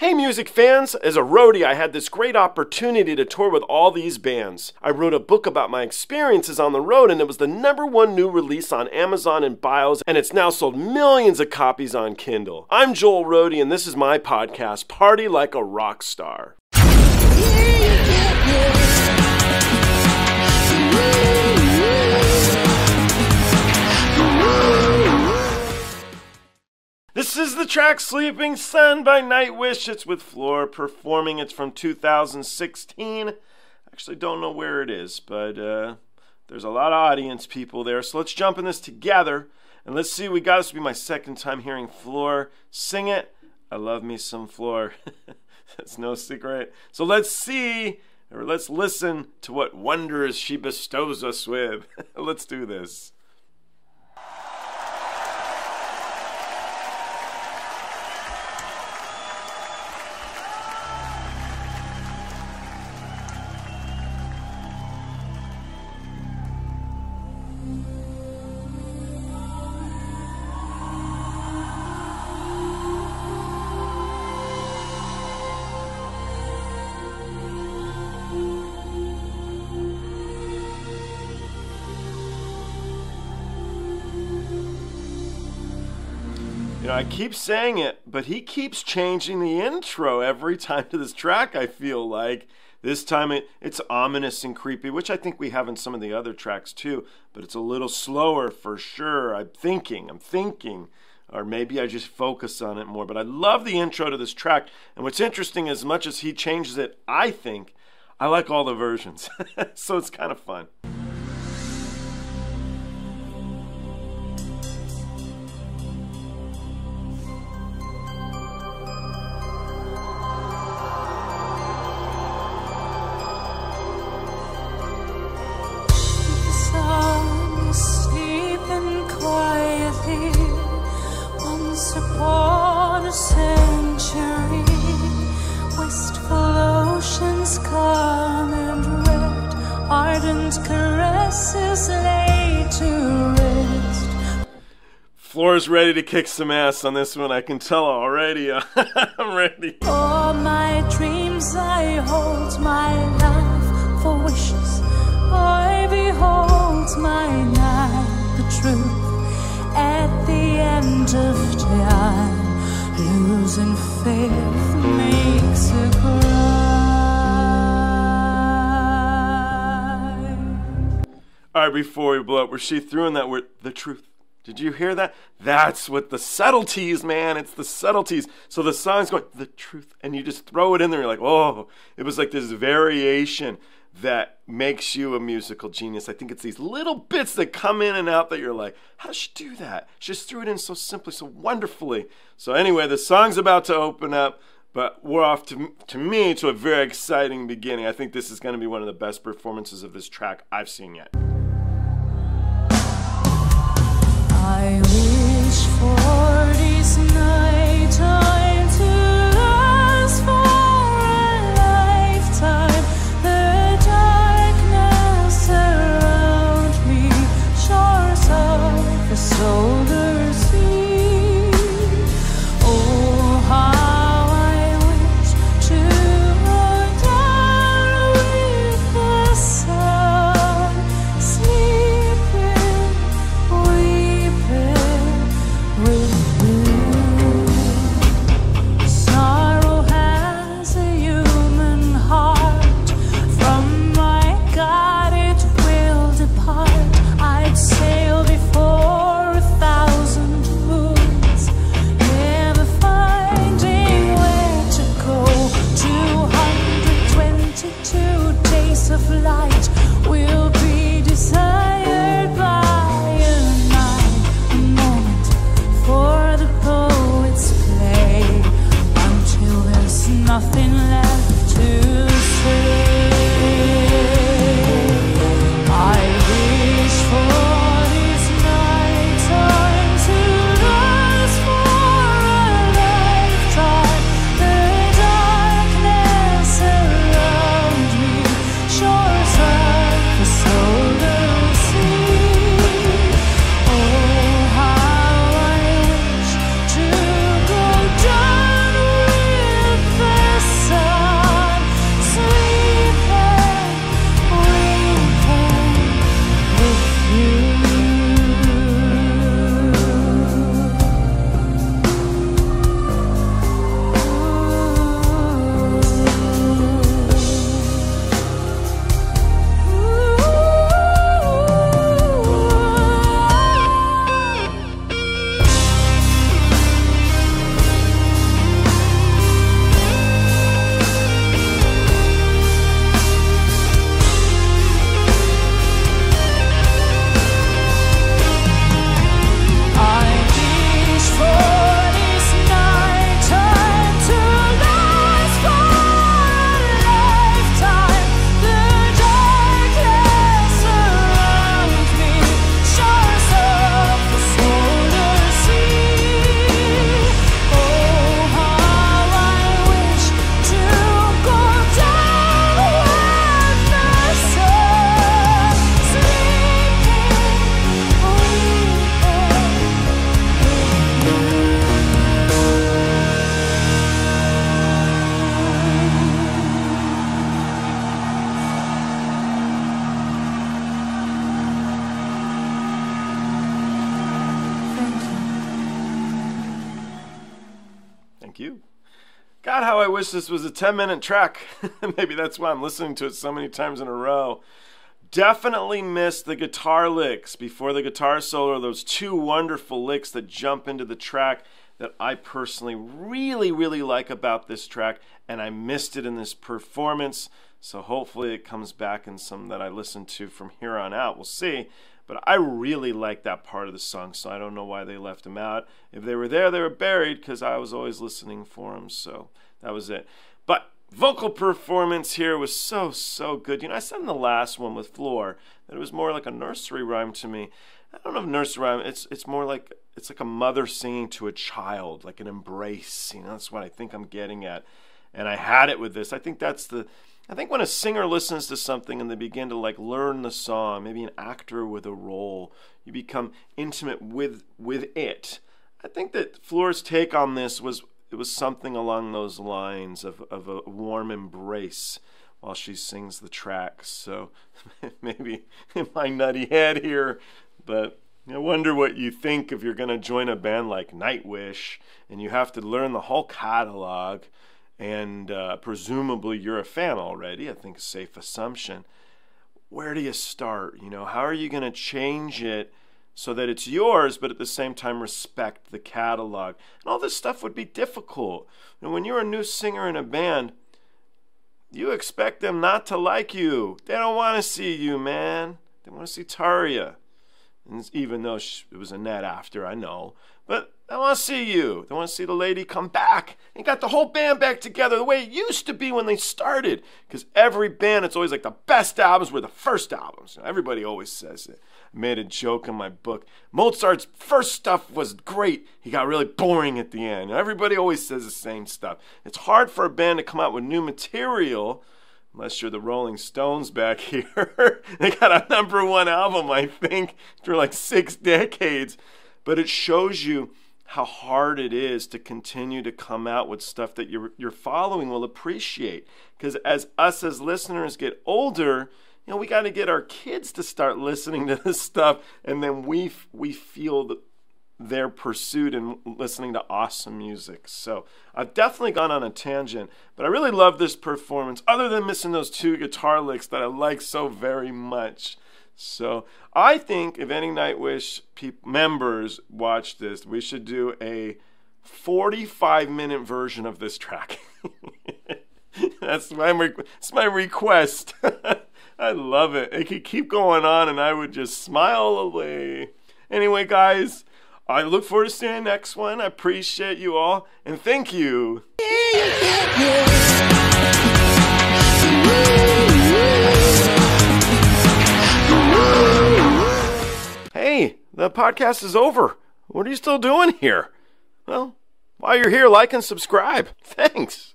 Hey music fans, as a roadie I had this great opportunity to tour with all these bands. I wrote a book about my experiences on the road and it was the #1 new release on Amazon and Bios and it's now sold millions of copies on Kindle. I'm Joel Roadie and this is my podcast, Party Like a Rock Star. This is the track Sleeping Sun by Nightwish. It's with Floor performing. It's from 2016. Actually don't know where it is, but there's a lot of audience people there. So let's jump in this together. And let's see, this will be my second time hearing Floor sing it. I love me some Floor. That's no secret. So let's see, or let's listen to what wonders she bestows us with. Let's do this. You know, I keep saying it, but he keeps changing the intro every time to this track, I feel like. This time it's ominous and creepy, which I think we have in some of the other tracks too, but it's a little slower for sure. I'm thinking, or maybe I just focus on it more. But I love the intro to this track, and what's interesting, as much as he changes it, I think, I like all the versions. So it's kind of fun. Upon a century, wistful oceans calm and red, ardent caresses laid to rest. Floor's ready to kick some ass on this one, I can tell already. I'm ready. For my dreams I hold, my life for wishes I behold, my night the truth. At the end of time, losing faith makes a cry. Alright, before we blow up, where she threw in that word, the truth. Did you hear that? That's what the subtleties, man. It's the subtleties. So the song's going, the truth, and you just throw it in there, you're like, oh. It was like this variation that makes you a musical genius. I think it's these little bits that come in and out that you're like, how does she do that? She just threw it in so simply, so wonderfully. So anyway, the song's about to open up, but we're off to me to a very exciting beginning. I think this is going to be one of the best performances of this track I've seen yet. I wish for this night time to last for a lifetime. The darkness around me, shores of the solar sea. Oh, how I wish to go down with the sun, sleeping, weeping with you. Sorrow has a human heart. From my God it will depart. I'd sail before 1,000 moons, never finding where to go. 222 days of light will be desired by a night, a moment for the poet's play, until there's nothing left to say. I wish for this night time to last for a lifetime. The darkness around me, shores of the solar sea. Oh, how I wish to go down with God, how I wish this was a 10-minute track. Maybe that's why I'm listening to it so many times in a row. Definitely missed the guitar licks before the guitar solo, those two wonderful licks that jump into the track that I personally really, really like about this track, and I missed it in this performance, so hopefully it comes back in some that I listen to from here on out. We'll see, but I really like that part of the song, so I don't know why they left them out. If they were there, they were buried, because I was always listening for them, so that was it. But vocal performance here was so good. You know, I said in the last one with Floor that it was more like a nursery rhyme to me. I don't know if nursery rhyme, it's more like, it's like a mother singing to a child, like an embrace. You know, that's what I think I'm getting at. And I had it with this. I think when a singer listens to something and they begin to like learn the song, maybe an actor with a role, you become intimate with it. I think that Floor's take on this was something along those lines of a warm embrace while she sings the track. So maybe in my nutty head here, but I wonder what you think if you're going to join a band like Nightwish and you have to learn the whole catalog, and presumably you're a fan already. I think a safe assumption. Where do you start? You know, how are you going to change it so that it's yours, but at the same time respect the catalog? And all this stuff would be difficult. And when you're a new singer in a band, you expect them not to like you. They don't want to see you, man. They want to see Tarja. And even though it was a net after, I know. But they want to see you. They want to see the lady come back and got the whole band back together the way it used to be when they started. Because every band, it's always like the best albums were the first albums. Everybody always says it. I made a joke in my book. Mozart's first stuff was great. He got really boring at the end. Everybody always says the same stuff. It's hard for a band to come out with new material, unless you're the Rolling Stones back here. They got a #1 album, I think, for like 6 decades. But it shows you how hard it is to continue to come out with stuff that your following will appreciate. Because as us as listeners get older, you know, we got to get our kids to start listening to this stuff, and then we feel their pursuit in listening to awesome music. So I've definitely gone on a tangent, but I really love this performance, other than missing those 2 guitar licks that I like so very much. So I think if any Nightwish members watch this, we should do a 45-minute version of this track. That's my request. I love it. It could keep going on and I would just smile away. Anyway, guys, I look forward to seeing the next one. I appreciate you all, and thank you. Hey, the podcast is over. What are you still doing here? Well, while you're here, like and subscribe. Thanks.